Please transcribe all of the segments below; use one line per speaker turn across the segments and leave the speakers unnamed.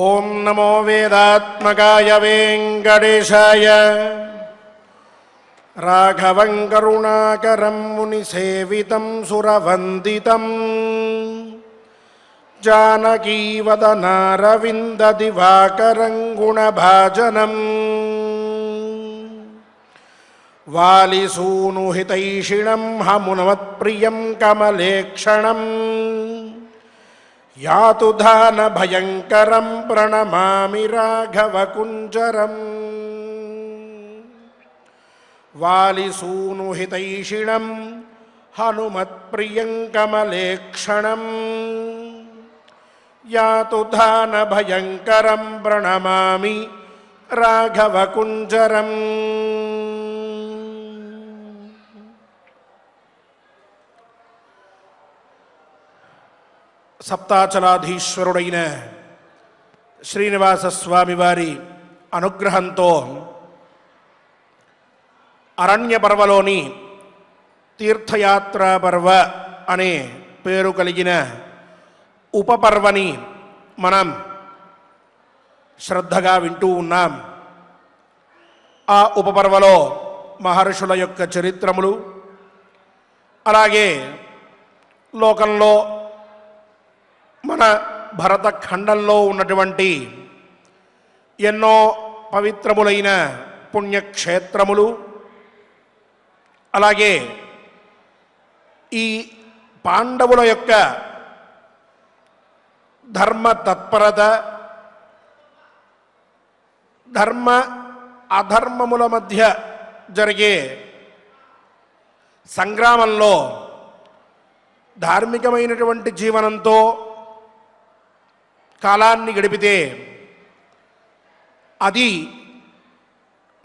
ఓం నమో వేదాత్మకాయ వెంకటేశాయ రాఘవం కరుణాకరం మునిసేవితం సురవందితం జానకీవదనారవిందదివాకరం గుణభాజనం వాలిసూనుహితైషిణం హమునమత్ప్రియం కమలేక్షణం యాతు ధాన భయంకరం ప్రణమామి రాఘవకుంజరం వాలిసూనుహితైషిణం హనుమత్ప్రియం కమలేక్షణం యాతు ధాన భయంకరం ప్రణమామి రాఘవకుంజరం. సప్తాచలాధీశ్వరుడైన శ్రీనివాస స్వామి వారి అనుగ్రహంతో అరణ్య పర్వలోని తీర్థయాత్రా పర్వ అనే పేరు కలిగిన ఉపపర్వని మనం శ్రద్ధగా వింటూ ఉన్నాం. ఆ ఉపపర్వలో మహర్షుల యొక్క చరిత్రములు, అలాగే లోకంలో మన భరతఖండంలో ఉన్నటువంటి ఎన్నో పవిత్రములైన పుణ్యక్షేత్రములు, అలాగే ఈ పాండవుల యొక్క ధర్మ తత్పరత, ధర్మ అధర్మముల మధ్య జరిగే సంగ్రామంలో ధార్మికమైనటువంటి జీవనంతో కాలాన్ని గడిపితే అది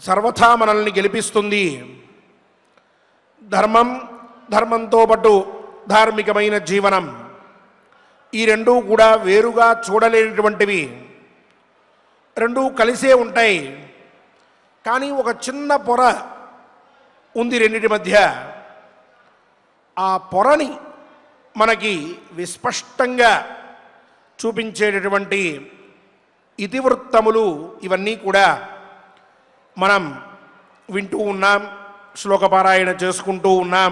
సర్వథా మనల్ని గెలిపిస్తుంది. ధర్మంతో పాటు ధార్మికమైన జీవనం, ఈ రెండూ కూడా వేరుగా చూడలేనటువంటివి, రెండూ కలిసే ఉంటాయి. కానీ ఒక చిన్న పొర ఉంది రెండిటి మధ్య. ఆ పొరని మనకి విస్పష్టంగా చూపించేటటువంటి ఇతివృత్తములు ఇవన్నీ కూడా మనం వింటూ ఉన్నాం, శ్లోకపారాయణ చేసుకుంటూ ఉన్నాం.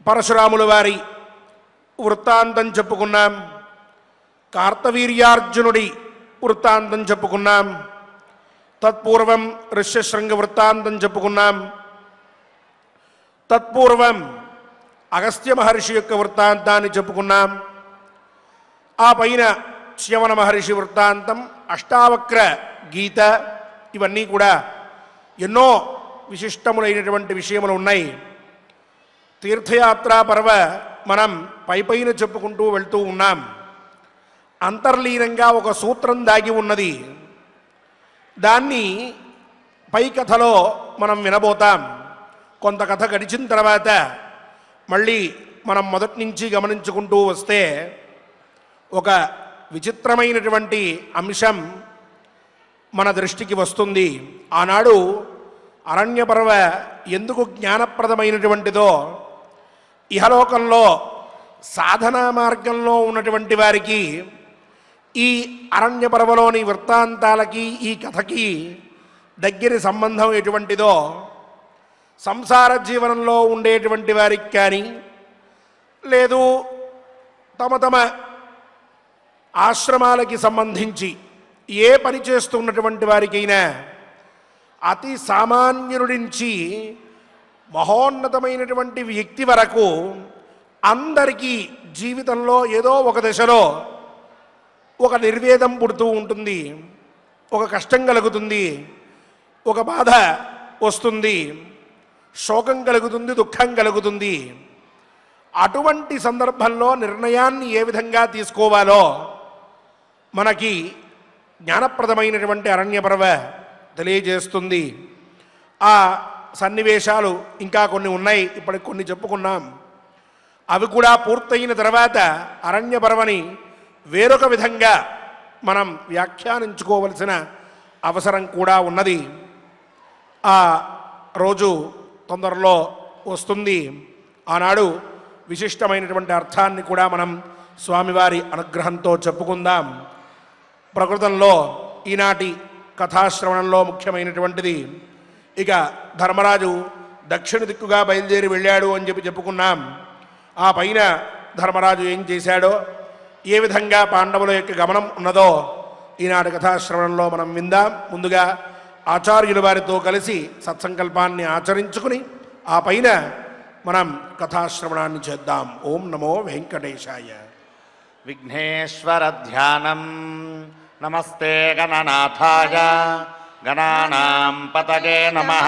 పరశురాముల వారి వృత్తాంతం చెప్పుకున్నాం, కార్తవీర్యార్జునుడి వృత్తాంతం చెప్పుకున్నాం, తత్పూర్వం ఋష్యశృంగ వృత్తాంతం చెప్పుకున్నాం, తత్పూర్వం అగస్త్య మహర్షి యొక్క వృత్తాంతాన్ని చెప్పుకున్నాం. ఆ పైన చ్యవన మహర్షి వృత్తాంతం, అష్టావక్ర గీత, ఇవన్నీ కూడా ఎన్నో విశిష్టములైనటువంటి విషయములు ఉన్నాయి. తీర్థయాత్రా పర్వ మనం పైపైన చెప్పుకుంటూ వెళ్తూ ఉన్నాం. అంతర్లీనంగా ఒక సూత్రం దాగి ఉన్నది. దాన్ని పై కథలో మనం వినబోతాం. కొంత కథ గడిచిన తర్వాత మళ్ళీ మనం మొదటి నుంచి గమనించుకుంటూ వస్తే ఒక విచిత్రమైనటువంటి అంశం మన దృష్టికి వస్తుంది. ఆనాడు అరణ్య పర్వ ఎందుకు జ్ఞానప్రదమైనటువంటిదో, ఇహలోకంలో సాధనా మార్గంలో ఉన్నటువంటి వారికి ఈ అరణ్య పర్వలోని వృత్తాంతాలకి ఈ కథకి దగ్గరి సంబంధం ఎటువంటిదో, సంసార జీవనంలో ఉండేటువంటి వారికి కానీ, లేదు తమ తమ ఆశ్రమాలకి సంబంధించి ఏ పని చేస్తున్నటువంటి వారికైనా, అతి సామాన్యుడి నుంచి మహోన్నతమైనటువంటి వ్యక్తి వరకు అందరికీ జీవితంలో ఏదో ఒక దశలో ఒక నిర్వేదం పుడుతూ ఉంటుంది, ఒక కష్టం కలుగుతుంది, ఒక బాధ వస్తుంది, శోకం కలుగుతుంది, దుఃఖం కలుగుతుంది. అటువంటి సందర్భంలో నిర్ణయాన్ని ఏ విధంగా తీసుకోవాలో మనకి జ్ఞానప్రదమైనటువంటి అరణ్య పర్వ తెలియజేస్తుంది. ఆ సన్నివేశాలు ఇంకా కొన్ని ఉన్నాయి, ఇప్పటికి కొన్ని చెప్పుకున్నాం. అవి కూడా పూర్తయిన తర్వాత అరణ్య పర్వని వేరొక విధంగా మనం వ్యాఖ్యానించుకోవలసిన అవసరం కూడా ఉన్నది. ఆ రోజు తొందరలో వస్తుంది. ఆనాడు విశిష్టమైనటువంటి అర్థాన్ని కూడా మనం స్వామివారి అనుగ్రహంతో చెప్పుకుందాం. ప్రకృతంలో ఈనాటి కథాశ్రవణంలో ముఖ్యమైనటువంటిది ఇక ధర్మరాజు దక్షిణ దిక్కుగా బయలుదేరి వెళ్ళాడు అని చెప్పుకున్నాం. ఆ పైన ధర్మరాజు ఏం చేశాడో, ఏ విధంగా పాండవుల యొక్క గమనం ఉన్నదో ఈనాటి కథాశ్రవణంలో మనం విందాం. ముందుగా ఆచార్యుల వారితో కలిసి సత్సంకల్పాన్ని ఆచరించుకుని ఆ పైన మనం కథాశ్రవణాన్ని చేద్దాం. ఓం నమో వెంకటేశాయ.
విఘ్నేశ్వర ధ్యానం. నమస్తే గణనాథాయ గణానాం పతగే నమః.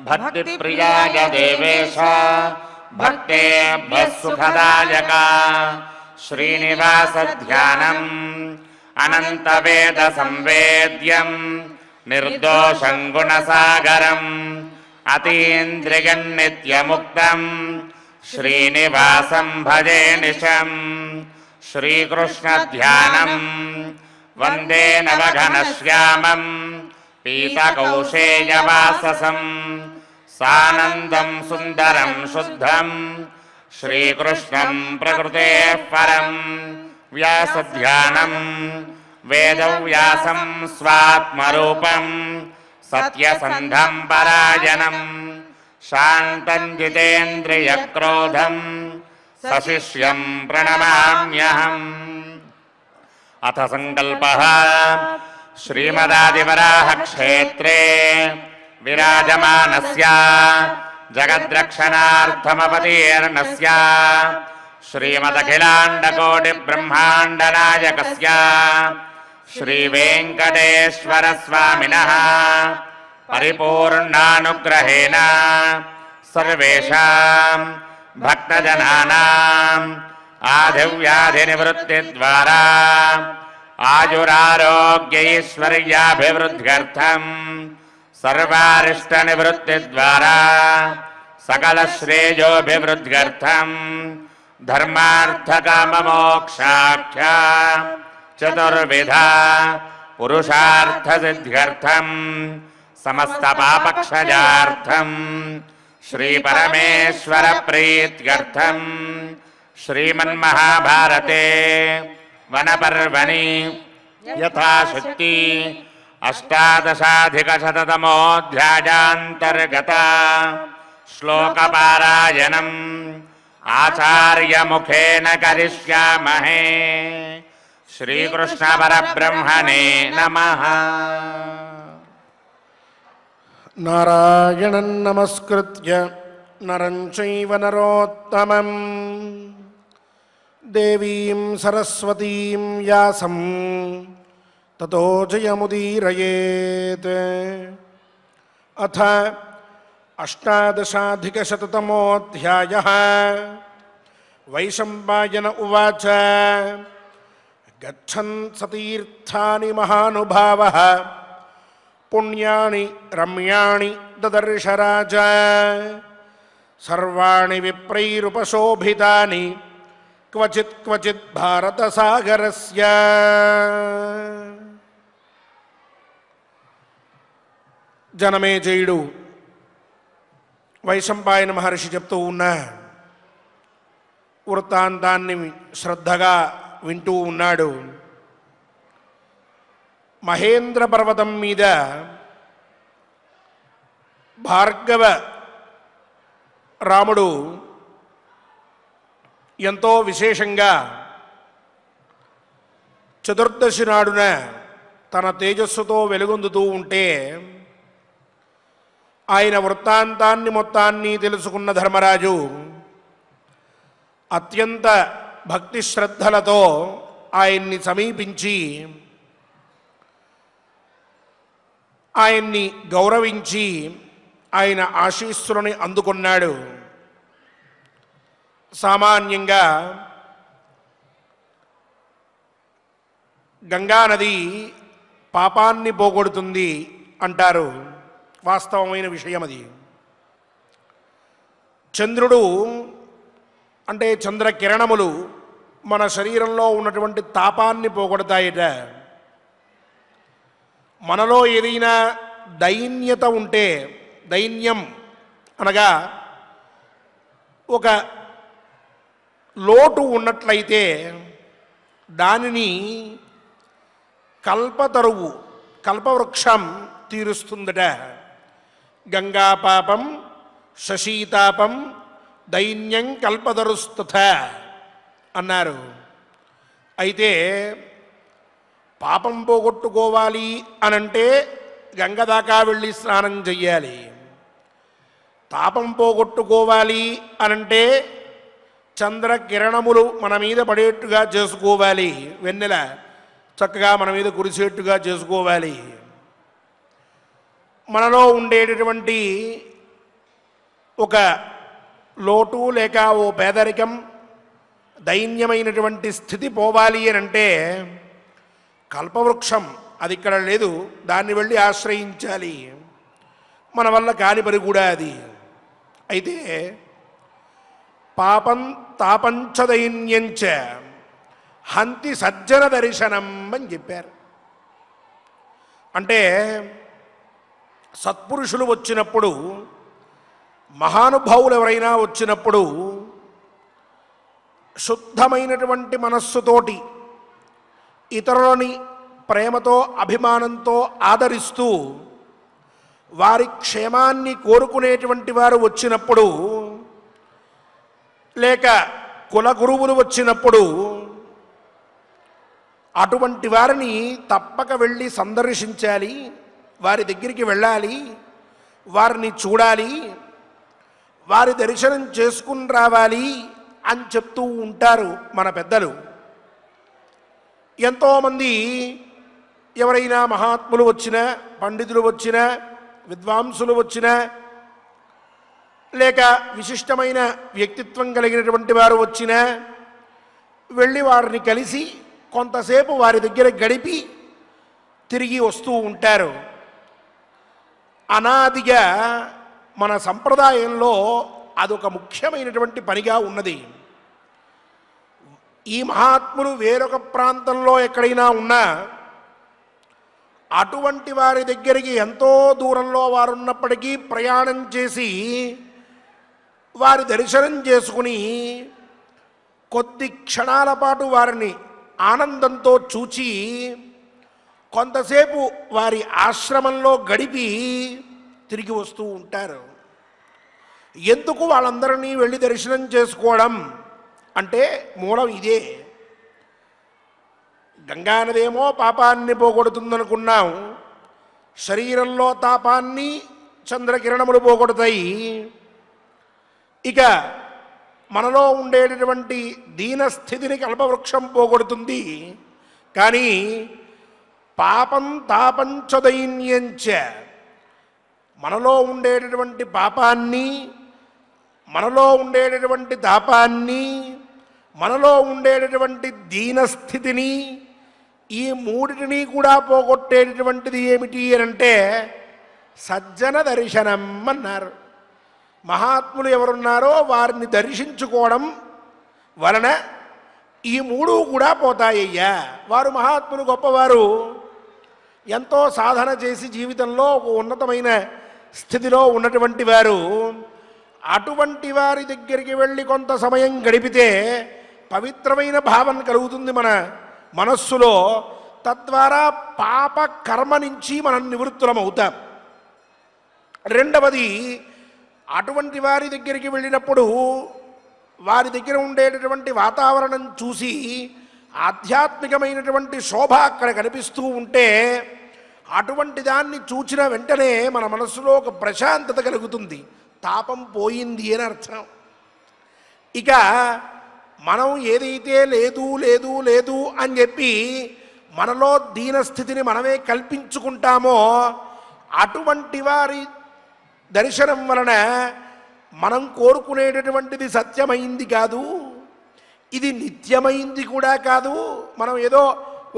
భక్తి ప్రియాయ దేవేశ భక్తేభ్యః సుఖదాయక. శ్రీనివాస ధ్యానం అనంత వేద సంవేద్యం నిర్దోషం గుణసాగరం అతీంద్రియం నిత్యముక్తం శ్రీనివాసం భజే నిశం. శ్రీకృష్ణ ధ్యానం వందే నవఘనశ్యామం పీతకౌశేయవాససం సానందం సుందరం శుద్ధం శ్రీకృష్ణం ప్రకృతేః పరం. వ్యాసధ్యానం వేదవ్యాసం స్వాత్మరూపం సత్యసంధం పరాయణం శాంతం జితేంద్రియక్రోధం సశిష్యం ప్రణమామ్యహం. అథ సంకల్పః. శ్రీమదాదివరాహ క్షేత్రే విరాజమానస్య జగద్రక్షణార్థమవతీర్ణస్య శ్రీమదఖిలాండకోటి బ్రహ్మాండనాయకస్య శ్రీవేంకటేశ్వర స్వామినః పరిపూర్ణానుగ్రహేణ సర్వేషాం భక్తజనానాం ఆదివ్యాధినివృత్తిద్వారా ఆయురారోగ్యైశ్వర్యాభివృద్ధ్యర్థం సర్వారిష్టనివృత్తిద్వారా సకలశ్రేయోభివృద్ధ్యర్థం ధర్మార్థకామమోక్షాఖ్య చతుర్విధ పురుషార్థసిద్ధ్యర్థం సమస్తపాపక్షయార్థం శ్రీపరమేశ్వర ప్రీత్యర్థం శ్రీమన్మహాభారతే వనపర్వణి యథాశక్తి అష్టాదశాధికశతతమోऽధ్యాయాन्तर्गत శ్లోకపారాయణం ఆచార్యముఖేన కరిష్యామహే. శ్రీకృష్ణ పరబ్రహ్మణే నమః.
నారాయణం నమస్కృత్య నరం చైవ నరోత్తమం దేవీం సరస్వతీం వ్యాసం తతో జయముదీరయేత్. అథ అష్టాదశాధికశతతమోऽధ్యాయः. వైశంపాయన ఉవాచ గచ్చన్ సతీర్థాని మహానుభావః పుణ్యాని రమ్యాణి దదర్శ రాజా సర్వాణి విప్రైరుపశోభితాని క్వచిత్ క్వచిత్ భారతసాగరస్య. జనమేజయుడు వైశంపాయన మహర్షి చెప్తూ ఉన్న వృత్తాంతాన్ని శ్రద్ధగా వింటూ ఉన్నాడు. మహేంద్ర పర్వతం మీద భార్గవ రాముడు ఎంతో విశేషంగా చతుర్దశి నాడున తన తేజస్సుతో వెలుగొందుతూ ఉంటే ఆయన వృత్తాంతాన్ని మొత్తాన్ని తెలుసుకున్న ధర్మరాజు అత్యంత భక్తి శ్రద్ధలతో ఆయన్ని సమీపించి ఆయన్ని గౌరవించి ఆయన ఆశీస్సులని అందుకున్నాడు. సామాన్యంగా గంగానది పాపాన్ని పోగొడుతుంది అంటారు. వాస్తవమైన విషయం అది. చంద్రుడు అంటే చంద్రకిరణములు మన శరీరంలో ఉన్నటువంటి తాపాన్ని పోగొడతాయట. మనలో ఏదైనా దైన్యత ఉంటే, దైన్యం అనగా ఒక లోటు ఉన్నట్లయితే దానిని కల్పతరువు కల్పవృక్షం తీరుస్తుందట. గంగా పాపం శశీతాపం దైన్యం కల్పతరుస్తథ అన్నారు. అయితే పాపం పోగొట్టుకోవాలి అనంటే గంగ దాకా వెళ్ళి స్నానం చెయ్యాలి. తాపం పోగొట్టుకోవాలి అనంటే చంద్రకిరణములు మన మీద పడేట్టుగా చేసుకోవాలి, వెన్నెల చక్కగా మన మీద కురిసేట్టుగా చేసుకోవాలి. మనలో ఉండేటటువంటి ఒక లోటు లేక ఓ పేదరికం దైన్యమైనటువంటి స్థితి పోవాలి అని అంటే కల్పవృక్షం అది ఇక్కడ లేదు, దాన్ని వెళ్ళి ఆశ్రయించాలి. మన వల్ల కాని పని కూడా అది. అయితే పాపం తాపంచ దైన్యంచ హంతి సజ్జన దర్శనం అని చెప్పారు. అంటే సత్పురుషులు వచ్చినప్పుడు, మహానుభావులు ఎవరైనా వచ్చినప్పుడు శుద్ధమైనటువంటి మనస్సుతోటి ఇతరులని ప్రేమతో అభిమానంతో ఆదరిస్తూ వారి క్షేమాన్ని కోరుకునేటువంటి వారు వచ్చినప్పుడు, లేక కులగురువులు వచ్చినప్పుడు అటువంటి వారిని తప్పక వెళ్ళి సందర్శించాలి, వారి దగ్గరికి వెళ్ళాలి, వారిని చూడాలి, వారి దర్శనం చేసుకుని రావాలి అని చెప్తూ ఉంటారు మన పెద్దలు. ఎంతోమంది ఎవరైనా మహాత్ములు వచ్చినా, పండితులు వచ్చినా, విద్వాంసులు వచ్చినా, లేక విశిష్టమైన వ్యక్తిత్వం కలిగినటువంటి వారు వచ్చినా వెళ్ళి వారిని కలిసి కొంతసేపు వారి దగ్గర గడిపి తిరిగి వస్తూ ఉంటారు. అనాదిగా మన సంప్రదాయంలో అదొక ముఖ్యమైనటువంటి పనిగా ఉన్నది. ఈ మహాత్ములు వేరొక ప్రాంతంలో ఎక్కడైనా ఉన్నా అటువంటి వారి దగ్గరికి ఎంతో దూరంలో వారు ఉన్నప్పటికీ ప్రయాణం చేసి వారి దర్శనం చేసుకుని కొద్ది క్షణాల పాటు వారిని ఆనందంతో చూచి కొంతసేపు వారి ఆశ్రమంలో గడిపి తిరిగి వస్తూ ఉంటారు. ఎందుకు వాళ్ళందరినీ వెళ్ళి దర్శనం చేసుకోవడం అంటే మూలం ఇదే. గంగానదేమో పాపాన్ని పోగొడుతుందనుకున్నాం, శరీరంలో తాపాన్ని చంద్రకిరణములు పోగొడతాయి. ఇక మనలో ఉండేటటువంటి దీనస్థితిని కల్పవృక్షం పోగొడుతుంది. కానీ పాపం తాపంచ దైన్యంచ మనలో ఉండేటటువంటి పాపాన్ని, మనలో ఉండేటటువంటి తాపాన్ని, మనలో ఉండేటటువంటి దీనస్థితిని, ఈ మూడిటిని కూడా పోగొట్టేటటువంటిది ఏమిటి అని అంటే సజ్జన దర్శనం అన్నారు. మహాత్ములు ఎవరున్నారో వారిని దర్శించుకోవడం వలన ఈ మూడు కూడా పోతాయ్యా. వారు మహాత్ములు గొప్పవారు, ఎంతో సాధన చేసి జీవితంలో ఒక ఉన్నతమైన స్థితిలో ఉన్నటువంటి వారు. అటువంటి వారి దగ్గరికి వెళ్ళి కొంత సమయం గడిపితే పవిత్రమైన భావన కలుగుతుంది మన మనస్సులో. తద్వారా పాప కర్మ నుంచి మనం నివృత్తులం అవుతాం. రెండవది, అటువంటి వారి దగ్గరికి వెళ్ళినప్పుడు వారి దగ్గర ఉండేటటువంటి వాతావరణం చూసి ఆధ్యాత్మికమైనటువంటి శోభ అక్కడ కనిపిస్తూ ఉంటే అటువంటి దాన్ని చూచిన వెంటనే మన మనస్సులో ఒక ప్రశాంతత కలుగుతుంది, తాపం పోయింది అని అర్థం. ఇక మనం ఏదైతే లేదు లేదు లేదు అని చెప్పి మనలో దీనస్థితిని మనమే కల్పించుకుంటామో అటువంటి వారి దర్శనం వలన మనం కోరుకునేటటువంటిది సత్యమైంది కాదు, ఇది నిత్యమైంది కూడా కాదు. మనం ఏదో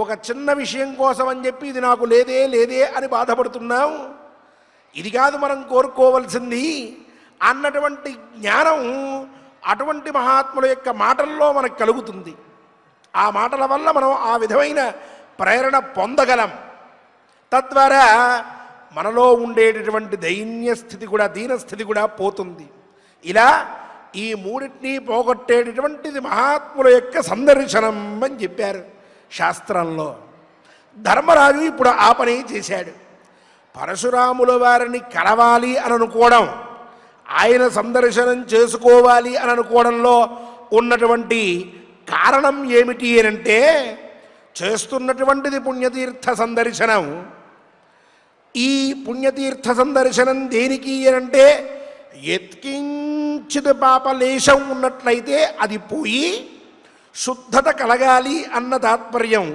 ఒక చిన్న విషయం కోసం అని చెప్పి ఇది నాకు లేదే లేదే అని బాధపడుతున్నాం, ఇది కాదు మనం కోరుకోవలసింది అన్నటువంటి జ్ఞానం అటువంటి మహాత్ముల యొక్క మాటల్లో మనకు కలుగుతుంది. ఆ మాటల వల్ల మనం ఆ విధమైన ప్రేరణ పొందగలం. తద్వారా మనలో ఉండేటటువంటి దైన్య స్థితి కూడా, దీనస్థితి కూడా పోతుంది. ఇలా ఈ మూడింటినీ పోగొట్టేటటువంటిది మహాత్ముల యొక్క సందర్శనం అని చెప్పారు శాస్త్రంలో. ధర్మరాజు ఇప్పుడు ఆ పని చేశాడు. పరశురాముల వారిని కలవాలి అని అనుకోవడం, ఆయన సందర్శనం చేసుకోవాలి అని అనుకోవడంలో ఉన్నటువంటి కారణం ఏమిటి అంటే, చేస్తున్నటువంటిది పుణ్యతీర్థ సందర్శనం. ఈ పుణ్యతీర్థ సందర్శనం దేనికి అంటే, ఎత్కించిత పాపలేశం ఉన్నట్లయితే అది పోయి శుద్ధత కలగాలి అన్న తాత్పర్యం.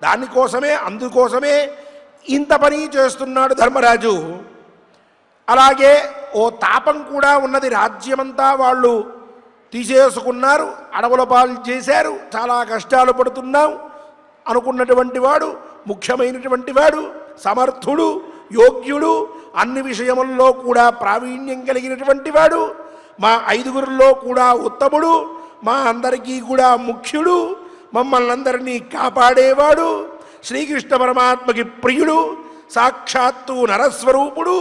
దానికోసమే, అందుకోసమే ఇంత పని చేస్తున్నాడు ధర్మరాజు. అలాగే ఓ తాపం కూడా ఉన్నది. రాజ్యమంతా వాళ్ళు తీసేసుకున్నారు, అడవుల పాలు చేశారు, చాలా కష్టాలు పడుతున్నాం అనుకున్నటువంటి వాడు, ముఖ్యమైనటువంటి వాడు, సమర్థుడు, యోగ్యుడు, అన్ని విషయముల్లో కూడా ప్రావీణ్యం కలిగినటువంటి వాడు, మా ఐదుగురిలో కూడా ఉత్తముడు, మా అందరికీ కూడా ముఖ్యుడు, మమ్మల్ని అందరినీ కాపాడేవాడు, శ్రీకృష్ణ పరమాత్మకి ప్రియుడు, సాక్షాత్తు నరస్వరూపుడు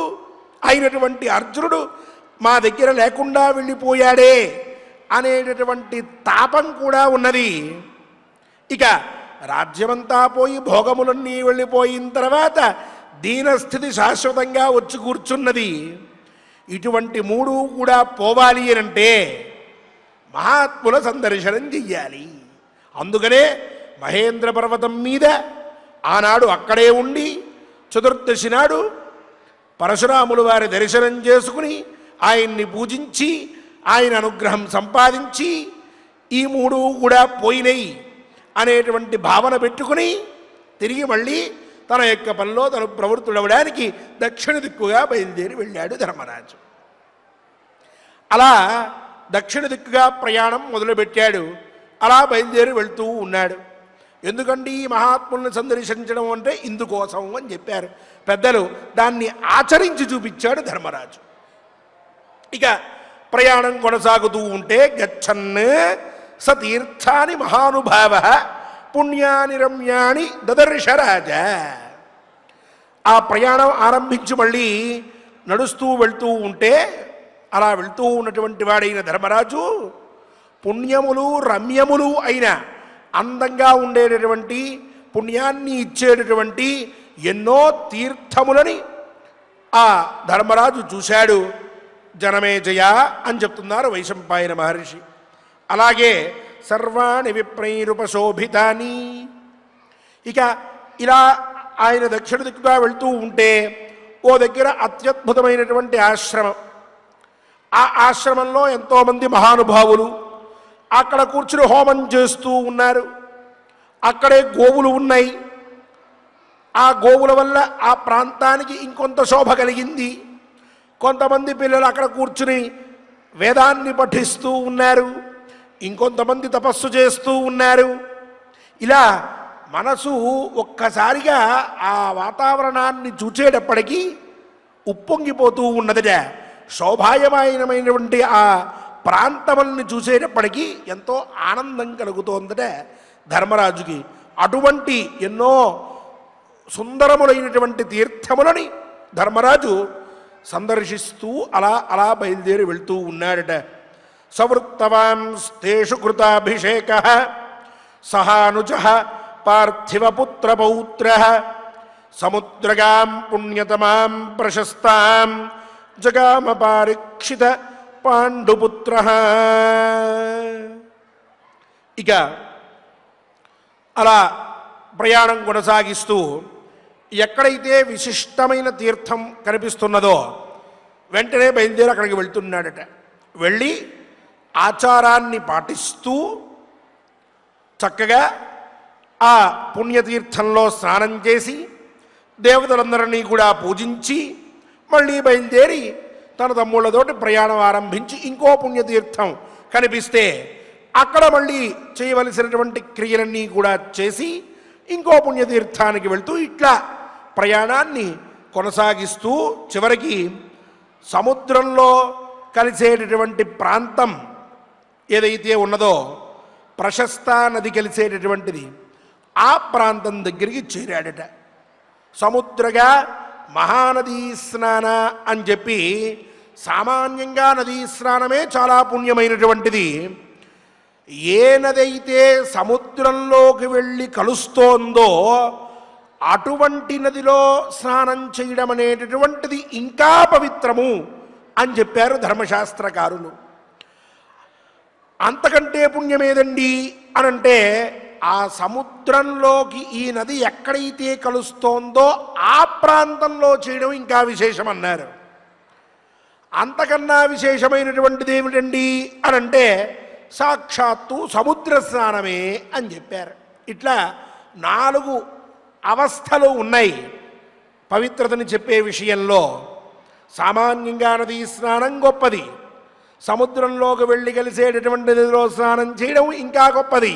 అయినటువంటి అర్జునుడు మా దగ్గర లేకుండా వెళ్ళిపోయాడే అనేటటువంటి తాపం కూడా ఉన్నది. ఇక రాజ్యమంతా పోయి భోగములన్నీ వెళ్ళిపోయిన తర్వాత దీనస్థితి శాశ్వతంగా వచ్చి కూర్చున్నది. ఇటువంటి మూడు కూడా పోవాలి అంటే మహాత్ముల సందర్శనం చెయ్యాలి. అందుకనే మహేంద్ర పర్వతం మీద ఆనాడు అక్కడే ఉండి చతుర్దశి నాడు పరశురాములు వారి దర్శనం చేసుకుని ఆయన్ని పూజించి ఆయన అనుగ్రహం సంపాదించి ఈ మూడు కూడా పోయినాయి అనేటువంటి భావన పెట్టుకుని తిరిగి మళ్ళీ తన యొక్క పనిలో తను ప్రవృత్తుడవడానికి దక్షిణ దిక్కుగా బయలుదేరి వెళ్ళాడు ధర్మరాజు. అలా దక్షిణ దిక్కుగా ప్రయాణం మొదలుపెట్టాడు. అలా బయలుదేరి వెళ్తూ ఉన్నాడు. ఎందుకంటే ఈ మహాత్ములను సందర్శించడం అంటే ఇందుకోసం అని చెప్పారు పెద్దలు. దాన్ని ఆచరించి చూపించాడు ధర్మరాజు. ఇక ప్రయాణం కొనసాగుతూ ఉంటే గచ్చన్ స తీర్థాని మహానుభావ పుణ్యాని రమ్యాని దదర్శరాజ. ఆ ప్రయాణం ఆరంభించి మళ్ళీ నడుస్తూ వెళ్తూ ఉంటే, అలా వెళ్తూ ఉన్నటువంటి వాడైన ధర్మరాజు పుణ్యములు రమ్యములు అయిన అందంగా ఉండేటటువంటి పుణ్యాన్ని ఇచ్చేటటువంటి ఎన్నో తీర్థములని ఆ ధర్మరాజు చూశాడు. జనమేజయ అని చెప్తున్నారు వైశంపాయన మహర్షి. అలాగే సర్వాణి విప్రైరుపశోభితాని. ఇక ఇలా ఆయన దక్షిణ దిక్కుగా వెళ్తూ ఉంటే ఓ దగ్గర అత్యద్భుతమైనటువంటి ఆశ్రమం. ఆ ఆశ్రమంలో ఎంతోమంది మహానుభావులు అక్కడ కూర్చుని హోమం చేస్తూ ఉన్నారు. అక్కడే గోవులు ఉన్నాయి. ఆ గోవుల వల్ల ఆ ప్రాంతానికి ఇంకొంత శోభ కలిగింది. కొంతమంది పిల్లలు అక్కడ కూర్చుని వేదాన్ని పఠిస్తూ ఉన్నారు, ఇంకొంతమంది తపస్సు చేస్తూ ఉన్నారు. ఇలా మనసు ఒక్కసారిగా ఆ వాతావరణాన్ని చూచేటప్పటికీ ఉప్పొంగిపోతూ ఉన్నదిట. శోభాయమానమైనటువంటి ఆ ప్రాంతముల్ని చూసేటప్పటికీ ఎంతో ఆనందం కలుగుతోందట ధర్మరాజుకి. అటువంటి ఎన్నో సుందరములైనటువంటి తీర్థములని ధర్మరాజు సందర్శిస్తూ అలా అలా బయలుదేరి వెళ్తూ ఉన్నాడట. సవృత్తవాంస్తేషు కృతాభిషేక సహానుజ పార్థివపుత్రపౌత్ర సముద్రగాం పుణ్యతమాం ప్రశస్తాం జగామ పారీక్షిత పాండుపుత్ర. ఇక అలా ప్రయాణం కొనసాగిస్తూ ఎక్కడైతే విశిష్టమైన తీర్థం కనిపిస్తున్నదో వెంటనే బయలుదేరి అక్కడికి వెళ్తున్నాడట. వెళ్ళి ఆచారాన్ని పాటిస్తూ చక్కగా ఆ పుణ్యతీర్థంలో స్నానం చేసి దేవతలందరినీ కూడా పూజించి మళ్ళీ బయలుదేరి తన తమ్ముళ్ళతోటి ప్రయాణం ఆరంభించి ఇంకో పుణ్యతీర్థం కనిపిస్తే అక్కడ మళ్ళీ చేయవలసినటువంటి క్రియలన్నీ కూడా చేసి ఇంకో పుణ్యతీర్థానికి వెళ్తూ ఇట్లా ప్రయాణాన్ని కొనసాగిస్తూ చివరికి సముద్రంలో కలిసేటటువంటి ప్రాంతం ఏదైతే ఉన్నదో ప్రశస్త నది కలిసేటటువంటిది ఆ ప్రాంతం దగ్గరికి చేరాడట. సముద్రగా మహానదీ స్నాన అని చెప్పి సామాన్యంగా నదీ స్నానమే చాలా పుణ్యమైనటువంటిది. ఏ నది అయితే సముద్రంలోకి వెళ్ళి కలుస్తోందో అటువంటి నదిలో స్నానం చేయడం అనేటటువంటిది ఇంకా పవిత్రము అని చెప్పారు ధర్మశాస్త్రకారులు. అంతకంటే పుణ్యమేదండి అనంటే ఆ సముద్రంలోకి ఈ నది ఎక్కడైతే కలుస్తోందో ఆ ప్రాంతంలో చేయడం ఇంకా విశేషమన్నారు. అంతకన్నా విశేషమైనటువంటిది ఏమిటండి అనంటే సాక్షాత్తు సముద్ర స్నానమే అని చెప్పారు. ఇట్లా 4 అవస్థలు ఉన్నాయి పవిత్రతని చెప్పే విషయంలో. సామాన్యంగా నదీ స్నానం గొప్పది, సముద్రంలోకి వెళ్ళి కలిసేటటువంటి నదిలో స్నానం చేయడం ఇంకా గొప్పది.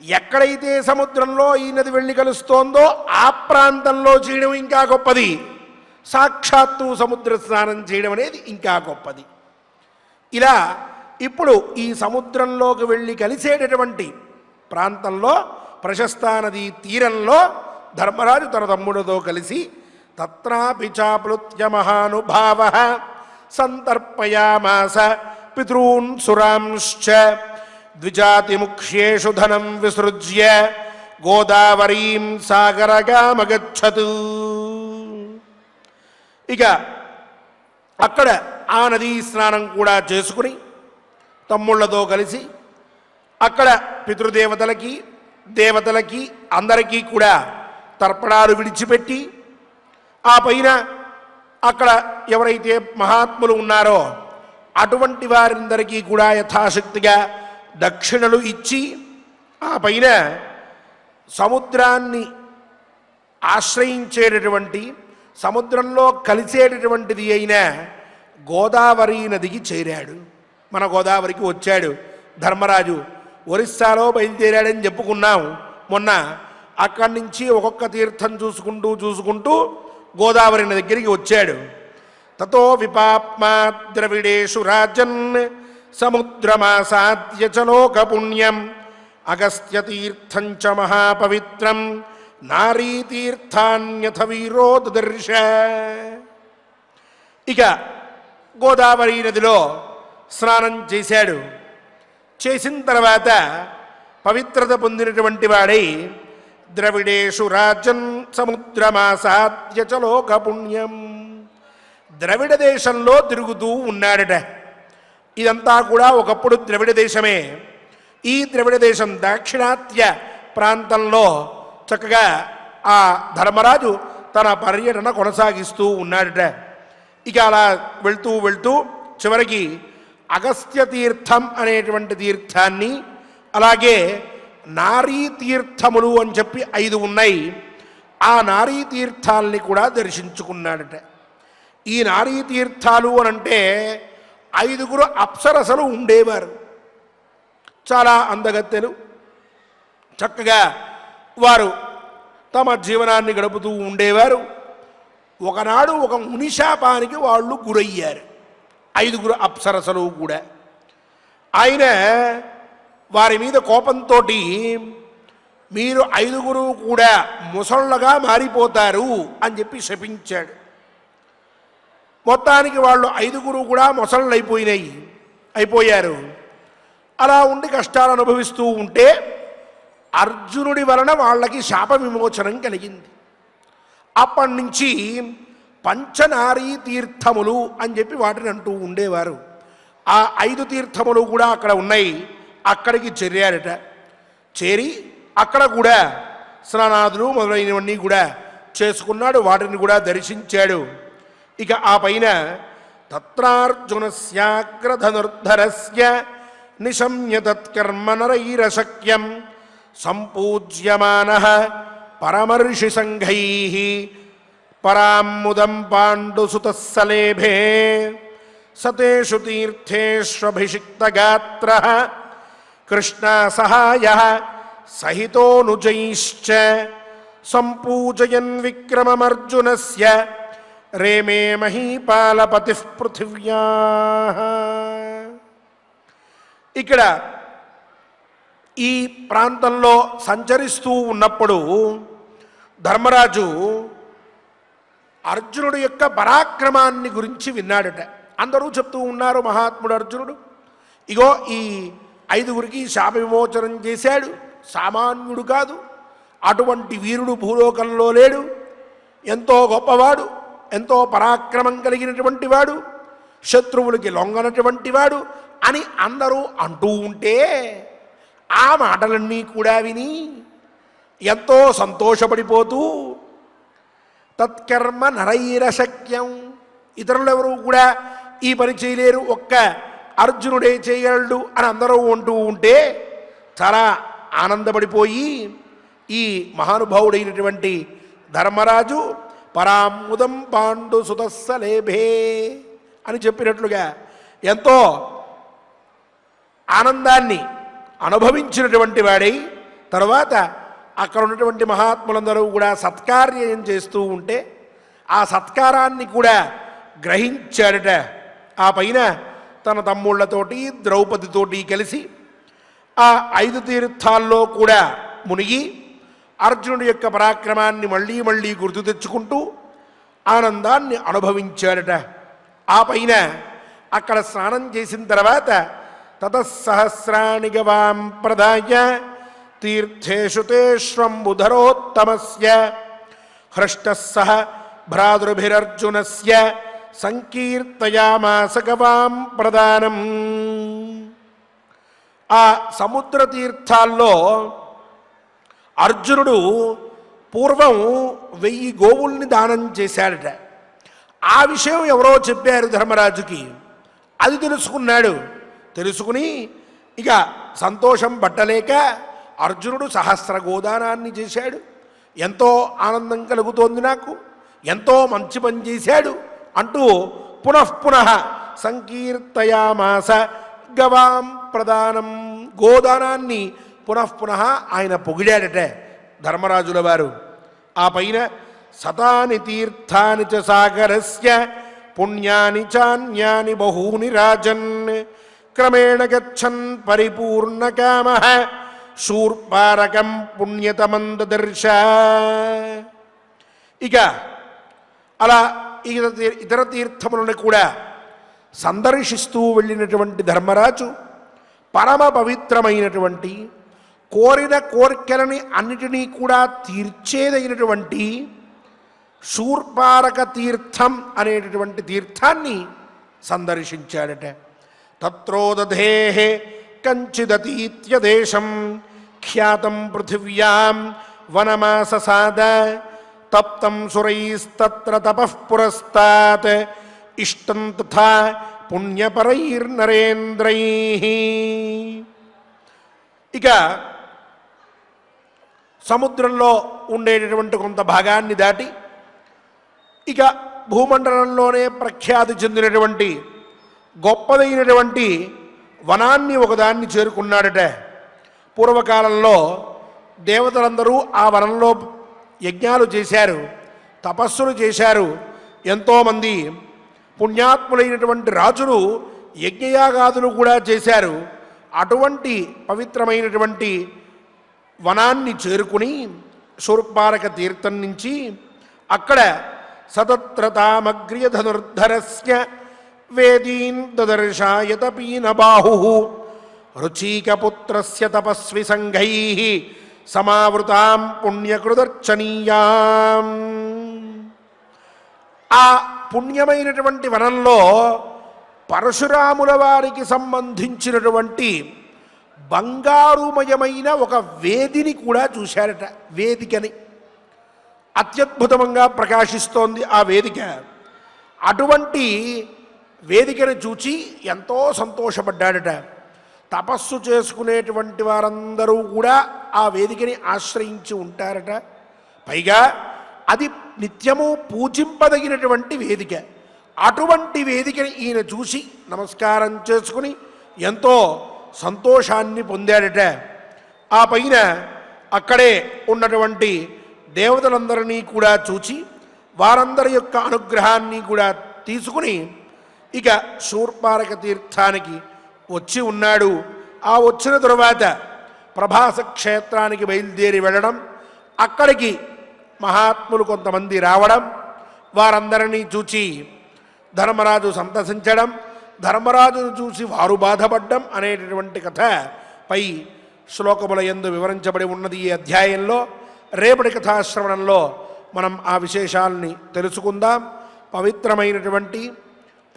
ఎక్కడైతే సముద్రంలో ఈ నది వెళ్ళి కలుస్తోందో ఆ ప్రాంతంలో చేయడం ఇంకా గొప్పది. సాక్షాత్తు సముద్ర స్నానం చేయడం అనేది ఇంకా గొప్పది. ఇలా ఇప్పుడు ఈ సముద్రంలోకి వెళ్ళి కలిసేటటువంటి ప్రాంతంలో ప్రశస్తా నదీ తీరంలో ధర్మరాజు తన తమ్ముడితో కలిసి తత్రాపి చాప్లుత్య మహానుభావః సంతర్పయామాస పితॄన్ సురాంశ్చ ద్విజాతిముఖ్యేషు ధనం విసృజ్య గోదావరీం సాగరగామగచ్చతు. ఇక అక్కడ ఆ నదీ స్నానం కూడా చేసుకుని తమ్ముళ్లతో కలిసి అక్కడ పితృదేవతలకి దేవతలకి అందరికీ కూడా తర్పణాలు విడిచిపెట్టి ఆ పైన అక్కడ ఎవరైతే మహాత్ములు ఉన్నారో అటువంటి వారందరికీ కూడా యథాశక్తిగా దక్షిణలు ఇచ్చి ఆ పైన సముద్రాన్ని ఆశ్రయించేటటువంటి సముద్రంలో కలిసేటటువంటిది అయిన గోదావరి నదికి చేరాడు. మన గోదావరికి వచ్చాడు ధర్మరాజు. ఒరిస్సాలో బయలుదేరాడని చెప్పుకున్నాం మొన్న. అక్కడి నుంచి ఒక్కొక్క తీర్థం చూసుకుంటూ గోదావరి నది దగ్గరికి వచ్చాడు. తతో విపాప్మా ద్రవిడేషు రాజన్ సముద్రమాసాద్య చ లోకపుణ్యం అగస్త్యతీర్థం చ మహాపవిత్రం నారీతీర్థాన్యథ వీరో దదర్శ. ఇక గోదావరి నదిలో స్నానం చేశాడు. చేసిన తర్వాత పవిత్రత పొందినటువంటి వాడై ద్రవిడేషు రాజన్ సముద్రమాసాద్య చ లోకపుణ్యం ద్రవిడ దేశంలో తిరుగుతూ ఉన్నాడట. ఇదంతా కూడా ఒకప్పుడు ద్రవిడ దేశమే. ఈ ద్రవిడ దేశం దాక్షిణాత్య ప్రాంతంలో చక్కగా ఆ ధర్మరాజు తన పర్యటన కొనసాగిస్తూ ఉన్నాడట. ఇక అలా వెళ్తూ చివరికి అగస్త్య తీర్థం అనేటువంటి తీర్థాన్ని, అలాగే నారీ తీర్థములు అని చెప్పి 5 ఉన్నాయి, ఆ నారీ తీర్థాలని కూడా దర్శించుకున్నాడట. ఈ నారీ తీర్థాలు అనంటే 5 అప్సరసలు ఉండేవారు. చాలా అందగత్తెలు, చక్కగా వారు తమ జీవనాన్ని గడుపుతూ ఉండేవారు. ఒకనాడు ఒక మునిశాపానికి వాళ్ళు గురయ్యారు 5 అప్సరసలు కూడా. ఆయన వారి మీద కోపంతో మీరు 5 కూడా ముసళ్ళగా మారిపోతారు అని చెప్పి శపించాడు. మొత్తానికి వాళ్ళు 5 కూడా మొసళ్ళు అయిపోయారు. అలా ఉండి కష్టాలు అనుభవిస్తూ ఉంటే అర్జునుడి వలన వాళ్ళకి శాప విమోచనం కలిగింది. అప్పటి నుంచి పంచనారీ తీర్థములు అని చెప్పి వాటిని అంటూ ఉండేవారు. ఆ 5 తీర్థములు కూడా అక్కడ ఉన్నాయి. అక్కడికి చేరారట. చేరి అక్కడ కూడా స్నానాదులు మొదలైనవన్నీ కూడా చేసుకున్నాడు. వాటిని కూడా దర్శించాడు. ఇక ఆ పైన తత్రార్జునస్యాగ్రధనుర్ధరస్య నిశమ్య తత్కర్మ నరైరశక్యం సంపూజ్యమానః పరమర్షి సంఘైః పరాముదం పాండుసుతః సలేభే సతేషు తీర్థేష్వభిషిక్తగాత్రః కృష్ణసహాయః సహితోనుజైశ్చ సంపూజయన్ విక్రమమర్జునస్య రేమే మహీపాలపతిః పృథివ్యాః. ఇక్కడ ఈ ప్రాంతంలో సంచరిస్తూ ఉన్నప్పుడు ధర్మరాజు అర్జునుడి యొక్క పరాక్రమాన్ని గురించి విన్నాడట. అందరూ చెప్తూ ఉన్నారు. మహాత్ముడు అర్జునుడు ఇగో ఈ 5గురికి శాప విమోచనం చేశాడు, సామాన్యుడు కాదు, అటువంటి వీరుడు భూలోకంలో లేడు, ఎంతో గొప్పవాడు, ఎంతో పరాక్రమం కలిగినటువంటి వాడు, శత్రువులకి లొంగనటువంటి వాడు అని అందరూ అంటూ ఉంటే ఆ మాటలన్నీ కూడా విని ఎంతో సంతోషపడిపోతూ తత్కర్మ నరైరశక్యం, ఇతరులెవరూ కూడా ఈ పని చేయలేరు, ఒక్క అర్జునుడే చేయగలడు అని అందరూ అంటూ ఉంటే చాలా ఆనందపడిపోయి ఈ మహానుభావుడైనటువంటి ధర్మరాజు పరాముదం పాండు సుతస్సలేభే అని చెప్పినట్లుగా ఎంతో ఆనందాన్ని అనుభవించినటువంటి వాడై తర్వాత అక్కడ ఉన్నటువంటి మహాత్ములందరూ కూడా సత్కార్యం చేస్తూ ఉంటే ఆ సత్కారాన్ని కూడా గ్రహించాడట. ఆ పైన తన తమ్ముళ్లతోటి ద్రౌపదితోటి కలిసి ఆ 5 తీర్థాల్లో కూడా మునిగి అర్జునుడి యొక్క పరాక్రమాన్ని మళ్ళీ మళ్ళీ గుర్తు తెచ్చుకుంటూ ఆనందాన్ని అనుభవించాడట. ఆ పైన అక్కడ స్నానం చేసిన తర్వాత తతఃసహస్రాణి గవాం ప్రదాయ తీర్థేషు తేష్వంబుధరోత్తమస్య హృష్టస్సహ భ్రాతృభిరర్జునస్య సంకీర్తయామాస గవాం ప్రదానం. ఆ సముద్ర తీర్థాల్లో అర్జునుడు పూర్వం 1000 గోవుల్ని దానం చేశాడట. ఆ విషయం ఎవరో చెప్పారు ధర్మరాజుకి. అది తెలుసుకున్నాడు. తెలుసుకుని ఇక సంతోషం పట్టలేక అర్జునుడు సహస్ర గోదానాన్ని చేశాడు. ఎంతో ఆనందం కలుగుతోంది నాకు, ఎంతో మంచి పని చేశాడు అంటూ పునఃపునః సంకీర్తయామాస గవాం ప్రదానం, గోదానాన్ని పునఃపునః ఆయన పొగిడాడట ధర్మరాజుల వారు. ఆ పైన సతాని తీర్థాని చ సాగరస్య పుణ్యాని చాన్యాని బహూని రాజన్ క్రమేణ గచ్చన్ పరిపూర్ణకామః శూర్పారకం పుణ్యతమం దదర్శ. ఇక అలా ఇతర తీర్థములను కూడా సందర్శిస్తూ వెళ్ళినటువంటి ధర్మరాజు పరమ పవిత్రమైనటువంటి కోరిన కోరికలని అన్నిటినీ కూడా తీర్చేదైనటువంటి శూర్పారక తీర్థం అనేటటువంటి తీర్థాన్ని సందర్శించాడట. తత్రోదధేః కంచిదతీత్య దేశం ఖ్యాతం పృథివ్యాం వనమాససాద తప్తం సురైస్తత్ర తపః పురస్తాత్ ఇష్టం తథా పుణ్యపరైర్నరేంద్రైః. ఇక సముద్రంలో ఉండేటటువంటి కొంత భాగాన్ని దాటి ఇక భూమండలంలోనే ప్రఖ్యాతి చెందినటువంటి గొప్పదైనటువంటి వనాన్ని ఒకదాన్ని చేరుకున్నాడట. పూర్వకాలంలో దేవతలందరూ ఆ వనంలో యజ్ఞాలు చేశారు, తపస్సులు చేశారు. ఎంతోమంది పుణ్యాత్ములైనటువంటి రాజులు యజ్ఞయాగాదులు కూడా చేశారు. అటువంటి పవిత్రమైనటువంటి వనాన్ని చేరుకుని శూర్పారక తీర్థం నుంచి అక్కడ సతత్రతామగ్ర్య ధనుర్ధరస్య వేదీన్ దదర్శాయత పీనబాహుః రుచీకపుత్రస్య తపస్వి సంఘైః సమావృతాం పుణ్యకృదర్చనీయాం. ఆ పుణ్యమైనటువంటి వనంలో పరశురాముల వారికి సంబంధించినటువంటి బంగారుమయమైన ఒక వేదిని కూడా చూశారట. వేదికని అత్యద్భుతంగా ప్రకాశిస్తోంది ఆ వేదిక. అటువంటి వేదికను చూచి ఎంతో సంతోషపడ్డాడట. తపస్సు చేసుకునేటువంటి వారందరూ కూడా ఆ వేదికని ఆశ్రయించి ఉంటారట. పైగా అది నిత్యము పూజింపదగినటువంటి వేదిక. అటువంటి వేదికని ఈయన చూసి నమస్కారం చేసుకుని ఎంతో సంతోషాన్ని పొందాడట. ఆ పైన అక్కడే ఉన్నటువంటి దేవతలందరినీ కూడా చూచి వారందరి యొక్క అనుగ్రహాన్ని కూడా తీసుకుని ఇక శూర్పారక తీర్థానికి వచ్చి ఉన్నాడు. ఆ వచ్చిన తరువాత ప్రభాస క్షేత్రానికి బయలుదేరి వెళ్ళడం, అక్కడికి మహాత్ములు కొంతమంది రావడం, వారందరినీ చూచి ధర్మరాజు సంతసించడం, ధర్మరాజును చూసి వారు బాధపడ్డం అనేటటువంటి కథ పై శ్లోకముల యందు వివరించబడి ఉన్నది ఈ అధ్యాయంలో. రేపటి కథాశ్రవణంలో మనం ఆ విశేషాల్ని తెలుసుకుందాం. పవిత్రమైనటువంటి